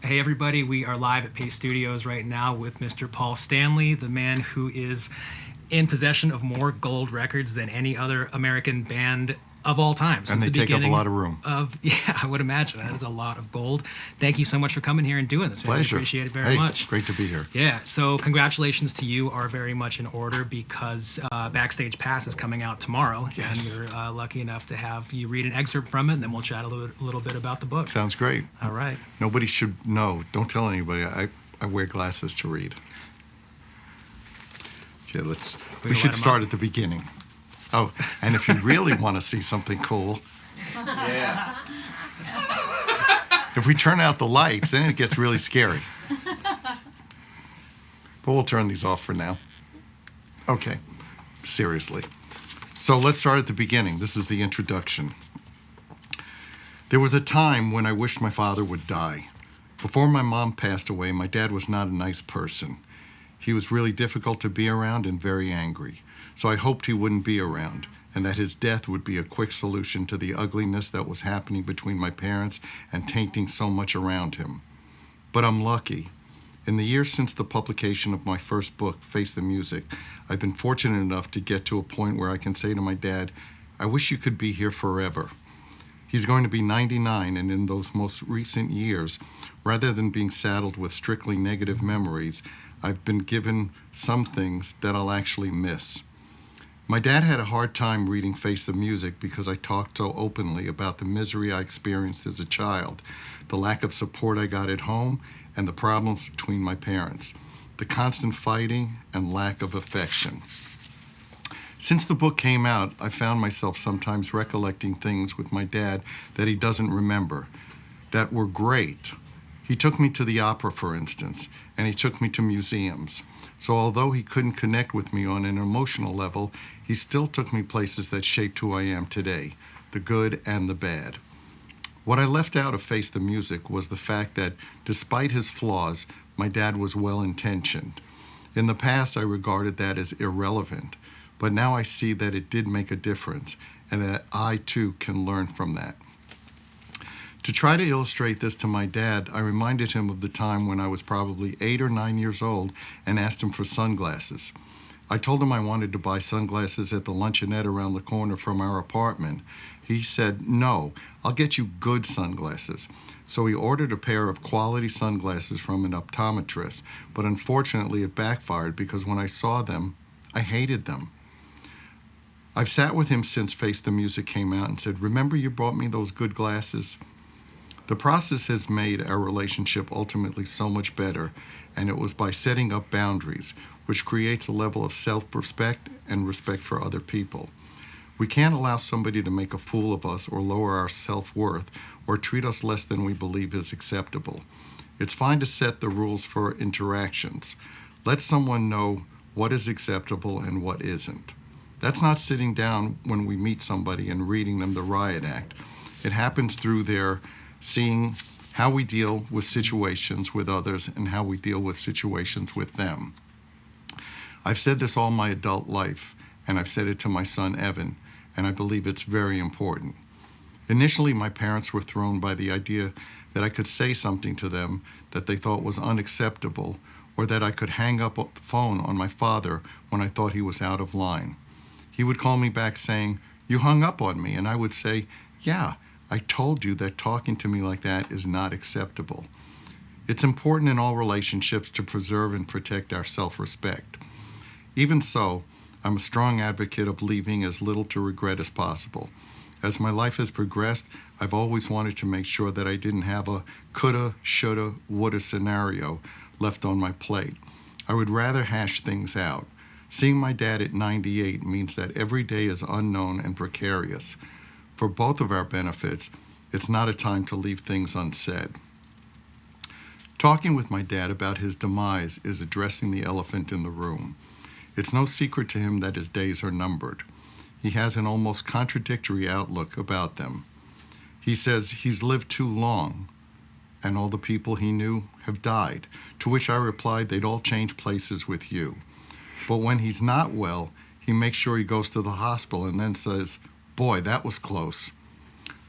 Hey everybody, we are live at Paste Studios right now with Mr. Paul Stanley, the man who is in possession of more gold records than any other American band of all time. And they take up a lot of room. Yeah, I would imagine. That is a lot of gold. Thank you so much for coming here and doing this. Pleasure. I appreciate it very much. Great to be here. Yeah, so congratulations to you are very much in order because Backstage Pass is coming out tomorrow. Yes. And we're lucky enough to have you read an excerpt from it, and then we'll chat a little bit about the book. Sounds great. All right. Nobody should know. Don't tell anybody. I wear glasses to read. Okay, we should start at the beginning. Oh, and if you really want to see something cool, Yeah. if we turn out the lights, then it gets really scary. But we'll turn these off for now. Okay, seriously. So let's start at the beginning. This is the introduction. There was a time when I wished my father would die. Before my mom passed away, my dad was not a nice person. He was really difficult to be around and very angry. So I hoped he wouldn't be around and that his death would be a quick solution to the ugliness that was happening between my parents and tainting so much around him. But I'm lucky. In the years since the publication of my first book, Face the Music, I've been fortunate enough to get to a point where I can say to my dad, I wish you could be here forever. He's going to be 99, and in those most recent years, rather than being saddled with strictly negative memories, I've been given some things that I'll actually miss. My dad had a hard time reading Face the Music because I talked so openly about the misery I experienced as a child, the lack of support I got at home, and the problems between my parents, the constant fighting and lack of affection. Since the book came out, I found myself sometimes recollecting things with my dad that he doesn't remember, that were great. He took me to the opera, for instance, and he took me to museums. So although he couldn't connect with me on an emotional level, he still took me places that shaped who I am today, the good and the bad. What I left out of Face the Music was the fact that, despite his flaws, my dad was well-intentioned. In the past, I regarded that as irrelevant, but now I see that it did make a difference, and that I, too, can learn from that. To try to illustrate this to my dad, I reminded him of the time when I was probably 8 or 9 years old and asked him for sunglasses. I told him I wanted to buy sunglasses at the luncheonette around the corner from our apartment. He said, no, I'll get you good sunglasses. So he ordered a pair of quality sunglasses from an optometrist, but unfortunately it backfired because when I saw them, I hated them. I've sat with him since Face the Music came out and said, remember you brought me those good glasses? The process has made our relationship ultimately so much better, and it was by setting up boundaries, which creates a level of self-respect and respect for other people. We can't allow somebody to make a fool of us or lower our self-worth or treat us less than we believe is acceptable. It's fine to set the rules for interactions. Let someone know what is acceptable and what isn't. That's not sitting down when we meet somebody and reading them the riot act. It happens through their seeing how we deal with situations with others and how we deal with situations with them. I've said this all my adult life, and I've said it to my son Evan, and I believe it's very important. Initially, my parents were thrown by the idea that I could say something to them that they thought was unacceptable, or that I could hang up the phone on my father when I thought he was out of line. He would call me back saying, "You hung up on me," and I would say, "Yeah, I told you that talking to me like that is not acceptable." It's important in all relationships to preserve and protect our self-respect. Even so, I'm a strong advocate of leaving as little to regret as possible. As my life has progressed, I've always wanted to make sure that I didn't have a coulda, shoulda, woulda scenario left on my plate. I would rather hash things out. Seeing my dad at 98 means that every day is unknown and precarious. For both of our benefits, it's not a time to leave things unsaid. Talking with my dad about his demise is addressing the elephant in the room. It's no secret to him that his days are numbered. He has an almost contradictory outlook about them. He says he's lived too long, and all the people he knew have died, to which I replied they'd all change places with you. But when he's not well, he makes sure he goes to the hospital and then says, "Boy, that was close."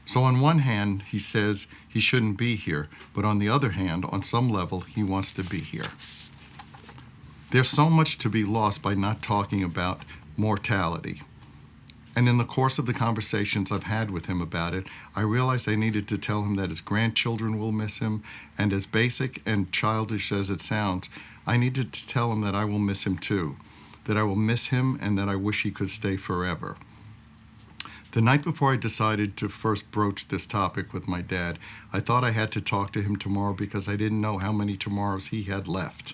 So on one hand, he says he shouldn't be here, but on the other hand, on some level, he wants to be here. There's so much to be lost by not talking about mortality. And in the course of the conversations I've had with him about it, I realized I needed to tell him that his grandchildren will miss him, and as basic and childish as it sounds, I needed to tell him that I will miss him too, that I will miss him and that I wish he could stay forever. The night before I decided to first broach this topic with my dad, I thought I had to talk to him tomorrow because I didn't know how many tomorrows he had left.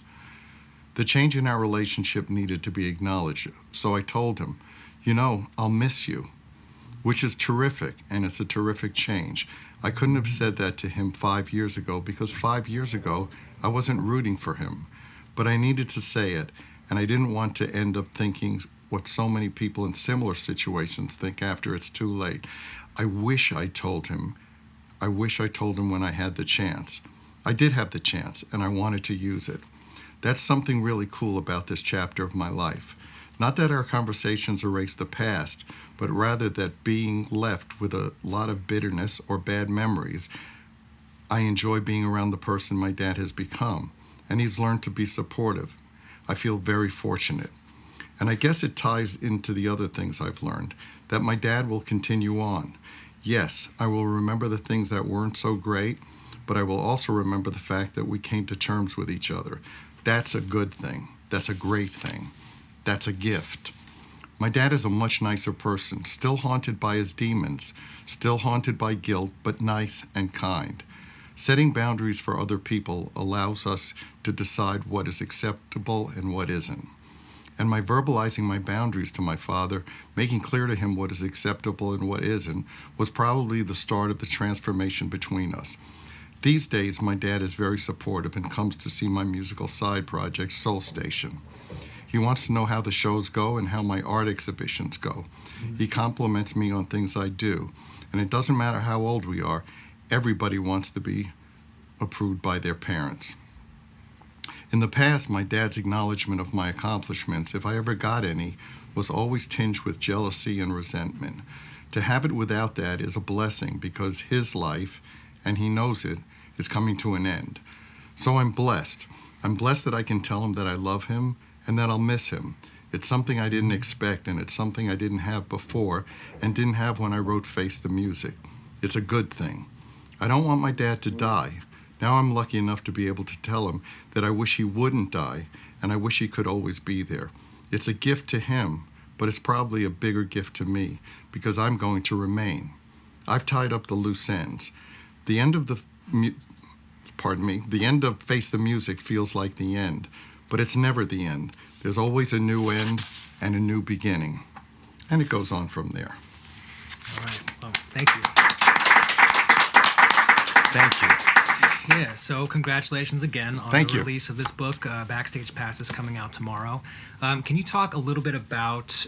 The change in our relationship needed to be acknowledged, so I told him, "You know, I'll miss you," which is terrific, and it's a terrific change. I couldn't have said that to him 5 years ago because 5 years ago I wasn't rooting for him. But I needed to say it, and I didn't want to end up thinking what so many people in similar situations think after it's too late. I wish I told him. I wish I told him when I had the chance. I did have the chance, and I wanted to use it. That's something really cool about this chapter of my life. Not that our conversations erase the past, but rather that being left with a lot of bitterness or bad memories, I enjoy being around the person my dad has become, and he's learned to be supportive. I feel very fortunate. And I guess it ties into the other things I've learned, that my dad will continue on. Yes, I will remember the things that weren't so great, but I will also remember the fact that we came to terms with each other. That's a good thing. That's a great thing. That's a gift. My dad is a much nicer person, still haunted by his demons, still haunted by guilt, but nice and kind. Setting boundaries for other people allows us to decide what is acceptable and what isn't. And my verbalizing my boundaries to my father, making clear to him what is acceptable and what isn't, was probably the start of the transformation between us. These days, my dad is very supportive and comes to see my musical side project, Soul Station. He wants to know how the shows go and how my art exhibitions go. He compliments me on things I do. And it doesn't matter how old we are, everybody wants to be approved by their parents. In the past, my dad's acknowledgement of my accomplishments, if I ever got any, was always tinged with jealousy and resentment. To have it without that is a blessing because his life, and he knows it, is coming to an end. So I'm blessed. I'm blessed that I can tell him that I love him and that I'll miss him. It's something I didn't expect, and it's something I didn't have before and didn't have when I wrote Face the Music. It's a good thing. I don't want my dad to die. Now I'm lucky enough to be able to tell him that I wish he wouldn't die, and I wish he could always be there. It's a gift to him, but it's probably a bigger gift to me because I'm going to remain. I've tied up the loose ends. The end of the end of Face the Music feels like the end, but it's never the end. There's always a new end and a new beginning, and it goes on from there. All right. Well, thank you. Thank you. Yeah, so congratulations again on the release of this book. Backstage Pass is coming out tomorrow. Can you talk a little bit about,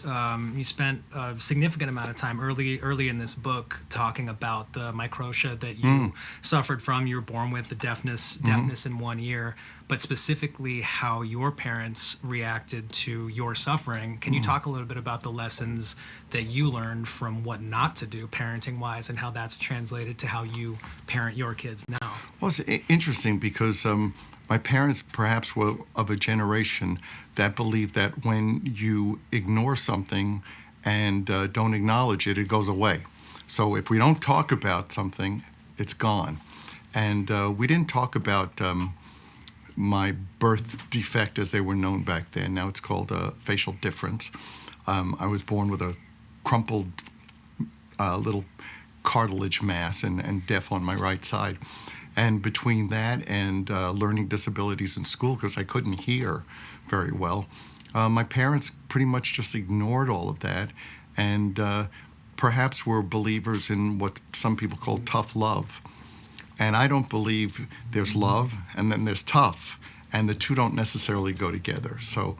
you spent a significant amount of time early in this book talking about the microtia that you suffered from. You were born with the deafness in one ear, but specifically how your parents reacted to your suffering. Can you talk a little bit about the lessons that you learned from what not to do parenting-wise and how that's translated to how you parent your kids now? Well, it's interesting because my parents perhaps were of a generation that believed that when you ignore something and don't acknowledge it, it goes away. So if we don't talk about something, it's gone. And we didn't talk about my birth defect as they were known back then. Now it's called a facial difference. I was born with a crumpled little cartilage mass and deaf on my right side. And between that and learning disabilities in school, because I couldn't hear very well, my parents pretty much just ignored all of that and perhaps were believers in what some people call tough love. And I don't believe there's love and then there's tough, and the two don't necessarily go together. So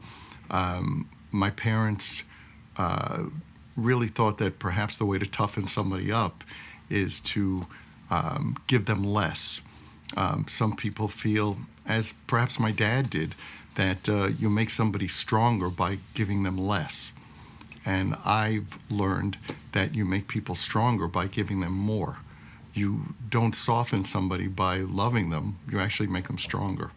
my parents really thought that perhaps the way to toughen somebody up is to give them less. Some people feel, as perhaps my dad did, that you make somebody stronger by giving them less. And I've learned that you make people stronger by giving them more. you don't soften somebody by loving them. You actually make them stronger.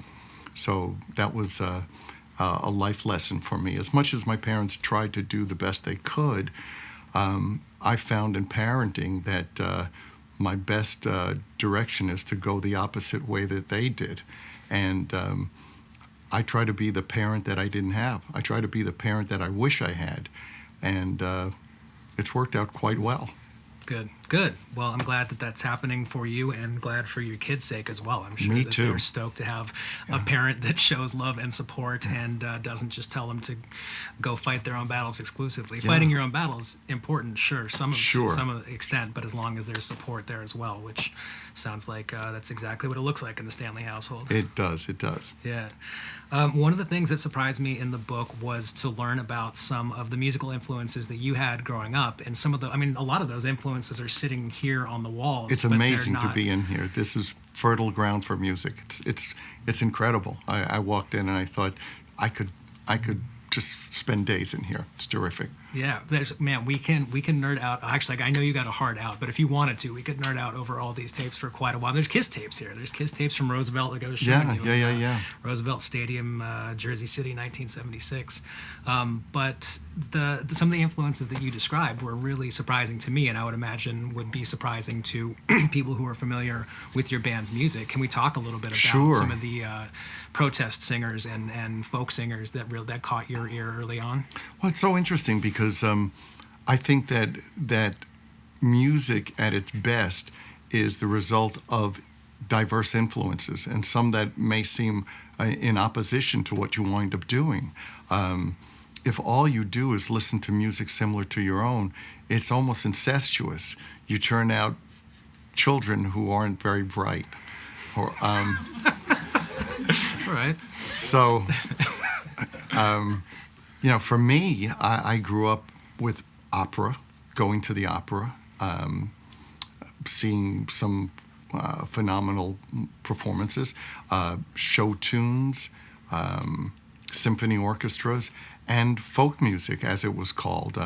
So that was a life lesson for me. As much as my parents tried to do the best they could, I found in parenting that my best direction is to go the opposite way that they did. And I try to be the parent that I didn't have. I try to be the parent that I wish I had. And it's worked out quite well. Good. Well, I'm glad that that's happening for you, and glad for your kids' sake as well. I'm sure Me that too. They're stoked to have a parent that shows love and support and doesn't just tell them to go fight their own battles exclusively. Yeah. Fighting your own battles important, sure, some of the extent, but as long as there's support there as well, which sounds like that's exactly what it looks like in the Stanley household. It does. Yeah. One of the things that surprised me in the book was to learn about some of the musical influences that you had growing up, and a lot of those influences are sitting here on the walls. It's amazing to be in here. This is fertile ground for music. It's incredible. I walked in and I thought I could just spend days in here. It's terrific. Yeah, we can nerd out. Actually, I know you got a hard out, but if you wanted to, we could nerd out over all these tapes for quite a while. There's Kiss tapes here. There's Kiss tapes from Roosevelt, like I was showing you. Yeah. Roosevelt Stadium, Jersey City, 1976. But some of the influences that you described were really surprising to me, and I would imagine would be surprising to people who are familiar with your band's music. Can we talk a little bit about some of the protest singers and folk singers that caught your ear early on? Well, it's so interesting because I think that music at its best is the result of diverse influences, and some that may seem in opposition to what you wind up doing. If all you do is listen to music similar to your own, it's almost incestuous. You turn out children who aren't very bright. Or, all right. So, for me, I grew up with opera, going to the opera, seeing some phenomenal performances, show tunes, symphony orchestras, and folk music, as it was called.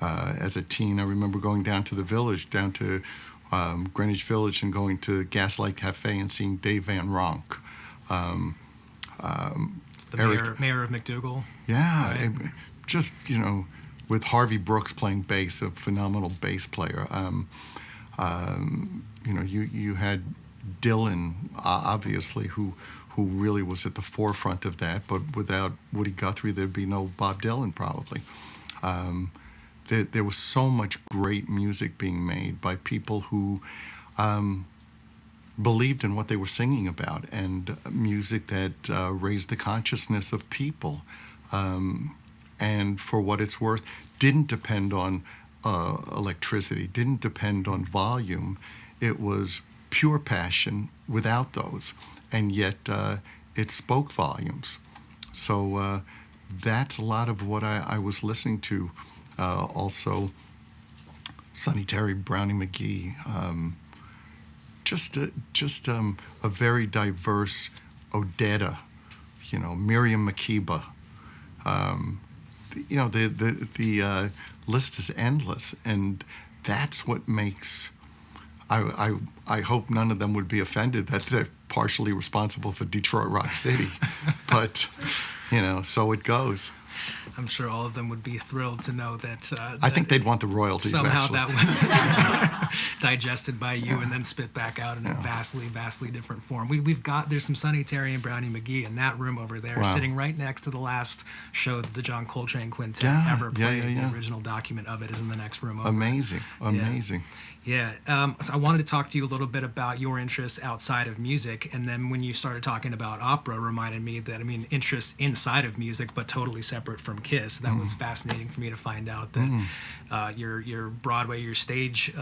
As a teen, I remember going down to the village, down to Greenwich Village, and going to Gaslight Cafe and seeing Dave Van Ronk. The mayor of McDougal. Yeah, right? Just, with Harvey Brooks playing bass, a phenomenal bass player. You had Dylan, obviously, who really was at the forefront of that, but without Woody Guthrie, there'd be no Bob Dylan, probably. There was so much great music being made by people who believed in what they were singing about, and music that raised the consciousness of people. And for what it's worth, didn't depend on electricity, didn't depend on volume. It was pure passion without those, and yet it spoke volumes. So that's a lot of what I was listening to. Also, Sonny Terry, Brownie McGee, just a very diverse Odetta, Miriam Makeba. The list is endless, and that's what makes. I hope none of them would be offended that they're partially responsible for Detroit Rock City, but so it goes. I'm sure all of them would be thrilled to know that. I think they'd want the royalties. Somehow actually. That was digested by you and then spit back out in a vastly different form. There's some Sonny Terry and Brownie McGee in that room over there, sitting right next to the last show that the John Coltrane Quintet ever played. The original document of it is in the next room over. Amazing. Yeah. So I wanted to talk to you a little bit about your interests outside of music, and then when you started talking about opera, reminded me that interests inside of music, but totally separate from Kiss. That was fascinating for me to find out that your Broadway, your stage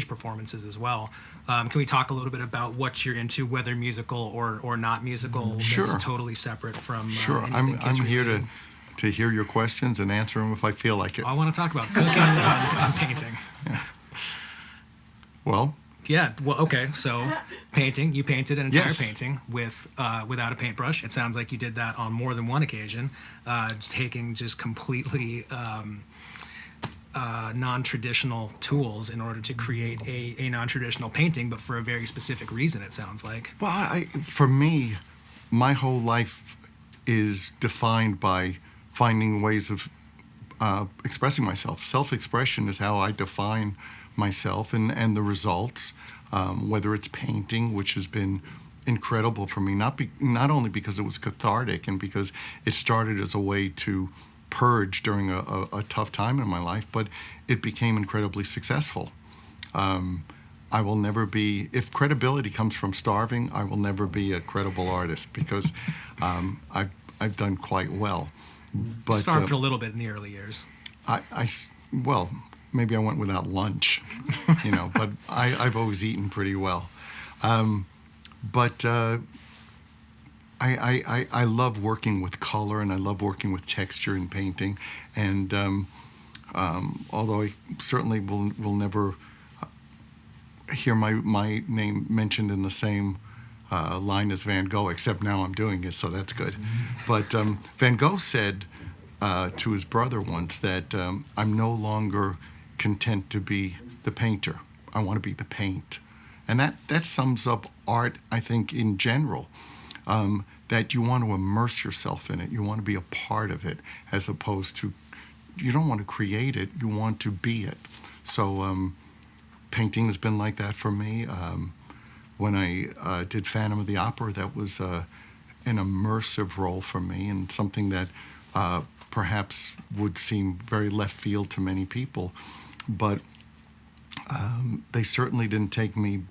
performances as well. Can we talk a little bit about what you're into, whether musical or not musical? Sure. That's totally separate from. Sure. I'm here to hear your questions and answer them if I feel like it. I want to talk about cooking and painting. Yeah. Well. Yeah. Well, okay. So, painting. You painted an entire painting without a paintbrush. It sounds like you did that on more than one occasion, taking just completely non-traditional tools in order to create a non-traditional painting, but for a very specific reason, it sounds like. Well, for me, my whole life is defined by finding ways of expressing myself. Self-expression is how I define myself and the results, whether it's painting, which has been incredible for me, not only because it was cathartic and because it started as a way to purge during a tough time in my life, but it became incredibly successful. I will never be, if credibility comes from starving, I will never be a credible artist because I've done quite well. But starved a little bit in the early years. Well, maybe I went without lunch, but I've always eaten pretty well. But I love working with color and I love working with texture in painting. And although I certainly will never hear my name mentioned in the same line as Van Gogh, except now I'm doing it, so that's good. But Van Gogh said to his brother once that I'm no longer content to be the painter. I want to be the paint. And that sums up art, I think, in general, that you want to immerse yourself in it. You want to be a part of it, as opposed to, you don't want to create it, you want to be it. So painting has been like that for me. When I did Phantom of the Opera, that was an immersive role for me and something that perhaps would seem very left field to many people. But they certainly didn't take me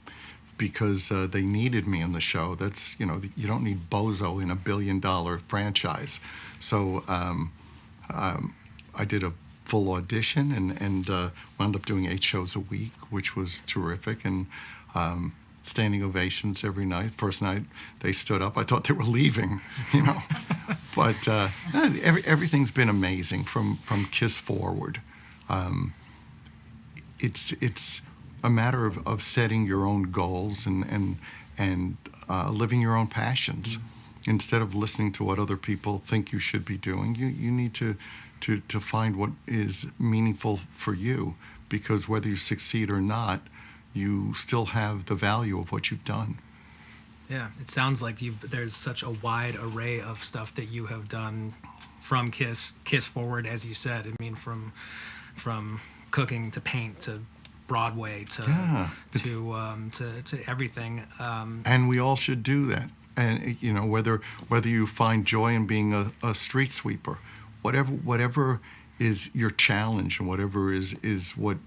because they needed me in the show. That's, you don't need Bozo in $1 billion franchise. So I did a full audition and wound up doing 8 shows a week, which was terrific. And standing ovations every night. First night they stood up. I thought they were leaving, But everything's been amazing from Kiss forward. It's a matter of setting your own goals and living your own passions. Instead of listening to what other people think you should be doing, you need to find what is meaningful for you, because whether you succeed or not, you still have the value of what you've done. Yeah, it sounds like there's such a wide array of stuff that you have done from Kiss forward, as you said. I mean, from cooking to paint to Broadway to everything. And we all should do that. And whether you find joy in being a street sweeper, whatever is your challenge and whatever is what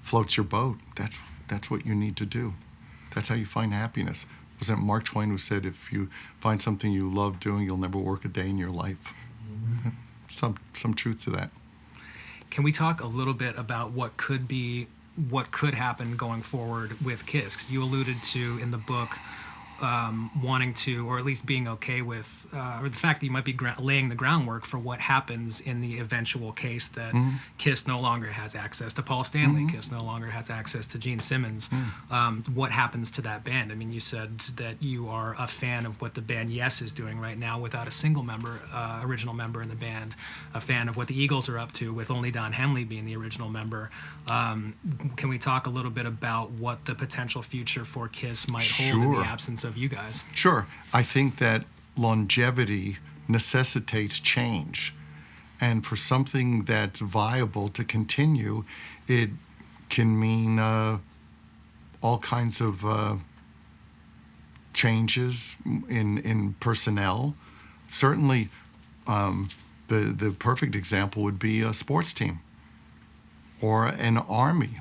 floats your boat, that's what you need to do. That's how you find happiness. Was that Mark Twain who said, if you find something you love doing, you'll never work a day in your life? Some truth to that. Can we talk a little bit about what could happen going forward with Kiss? 'Cause you alluded to in the book wanting to, or at least being okay with, or the fact that you might be laying the groundwork for what happens in the eventual case that Kiss no longer has access to Paul Stanley, Kiss no longer has access to Gene Simmons. What happens to that band? I mean, you said that you are a fan of what the band Yes is doing right now without a single original member in the band, a fan of what the Eagles are up to with only Don Henley being the original member. Can we talk a little bit about what the potential future for Kiss might hold in the absence of you guys? Sure. I think that longevity necessitates change. And for something that's viable to continue, it can mean all kinds of changes in personnel. Certainly, the perfect example would be a sports team or an army.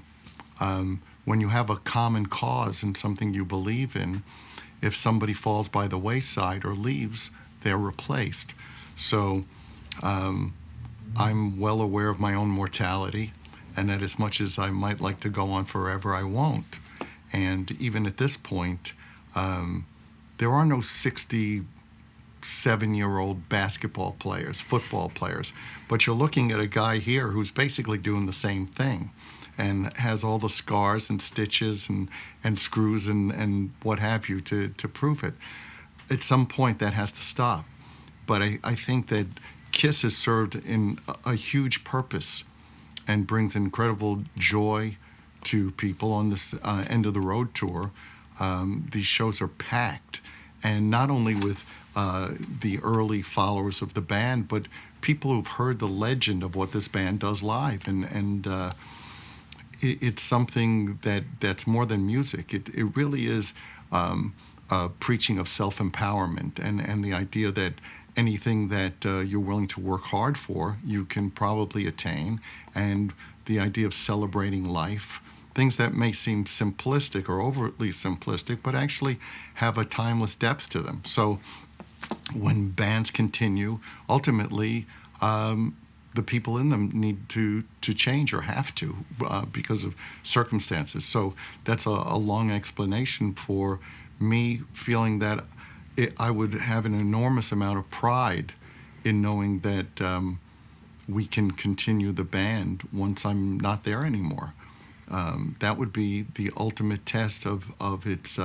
When you have a common cause and something you believe in, if somebody falls by the wayside or leaves, they're replaced. So I'm well aware of my own mortality, and that as much as I might like to go on forever, I won't. And even at this point, there are no 67-year-old basketball players, football players, but you're looking at a guy here who's basically doing the same thing and has all the scars and stitches and screws and what have you to prove it. At some point, that has to stop. But I think that Kiss has served in a huge purpose and brings incredible joy to people on this end of the road tour. These shows are packed, and not only with the early followers of the band, but people who've heard the legend of what this band does live, and it's something that's more than music. It really is a preaching of self-empowerment, and the idea that anything that you're willing to work hard for, you can probably attain, and the idea of celebrating life, things that may seem simplistic or overtly simplistic, but actually have a timeless depth to them. So when bands continue, ultimately, the people in them need to change or have to because of circumstances. So that's a long explanation for me feeling that I would have an enormous amount of pride in knowing that we can continue the band once I'm not there anymore. That would be the ultimate test of its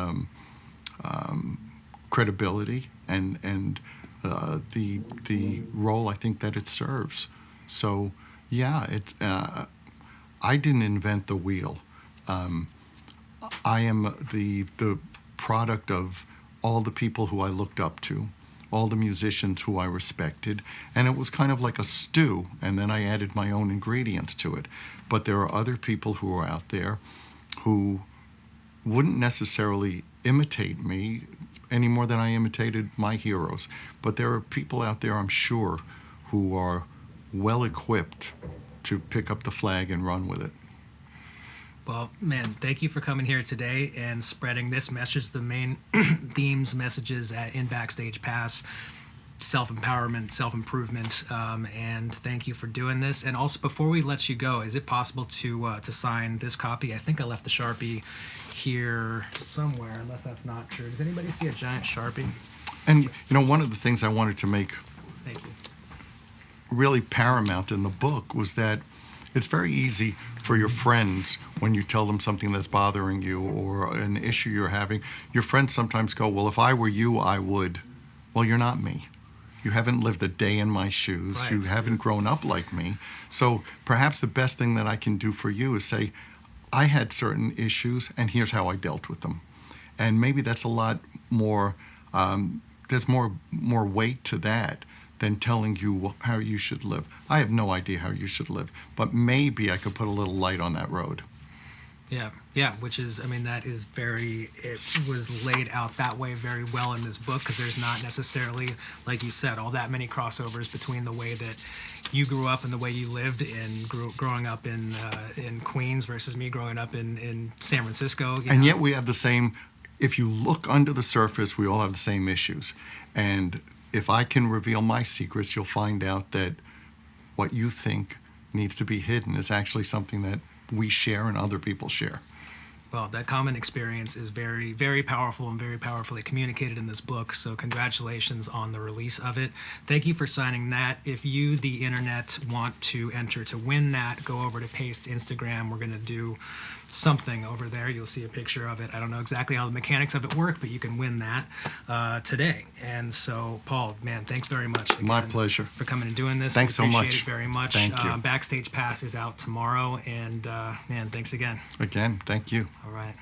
credibility and the role I think that it serves. So yeah, I didn't invent the wheel. I am the product of all the people who I looked up to, all the musicians who I respected, and it was kind of like a stew, and then I added my own ingredients to it. But there are other people who are out there who wouldn't necessarily imitate me any more than I imitated my heroes. But there are people out there, I'm sure, who are well equipped to pick up the flag and run with it. Well, man, thank you for coming here today and spreading this message, the main themes, messages in Backstage Pass, self-empowerment, self-improvement, and thank you for doing this. And also, before we let you go, is it possible to sign this copy? I think I left the Sharpie here somewhere, unless that's not true. Does anybody see a giant Sharpie? And, one of the things I wanted to make Thank you. really paramount in the book was that it's very easy for your friends, when you tell them something that's bothering you or an issue you're having, your friends sometimes go, well, if I were you, I would. Well, you're not me. You haven't lived a day in my shoes. Right. You haven't grown up like me. So perhaps the best thing that I can do for you is say, I had certain issues, and here's how I dealt with them. And maybe that's a lot more, there's more weight to that than telling you how you should live. I have no idea how you should live, but maybe I could put a little light on that road. Yeah, which is, that is it was laid out that way very well in this book, because there's not necessarily, like you said, all that many crossovers between the way that you grew up and the way you lived growing up in Queens versus me growing up in San Francisco. And yet we have the same, if you look under the surface, we all have the same issues. And if I can reveal my secrets, you'll find out that what you think needs to be hidden is actually something that we share and other people share. Well, that common experience is very, very powerful and very powerfully communicated in this book. So congratulations on the release of it. Thank you for signing that. If you, the internet, want to enter to win that, go over to Paste Instagram. We're going to do something over there. You'll see a picture of it. I don't know exactly how the mechanics of it work, but you can win that today. And so, Paul, man, thanks very much. Again, my pleasure. For coming and doing this. Thanks so much. Appreciate it very much. Thank you. Backstage Pass is out tomorrow. And, man, thanks again. Again, thank you. All right.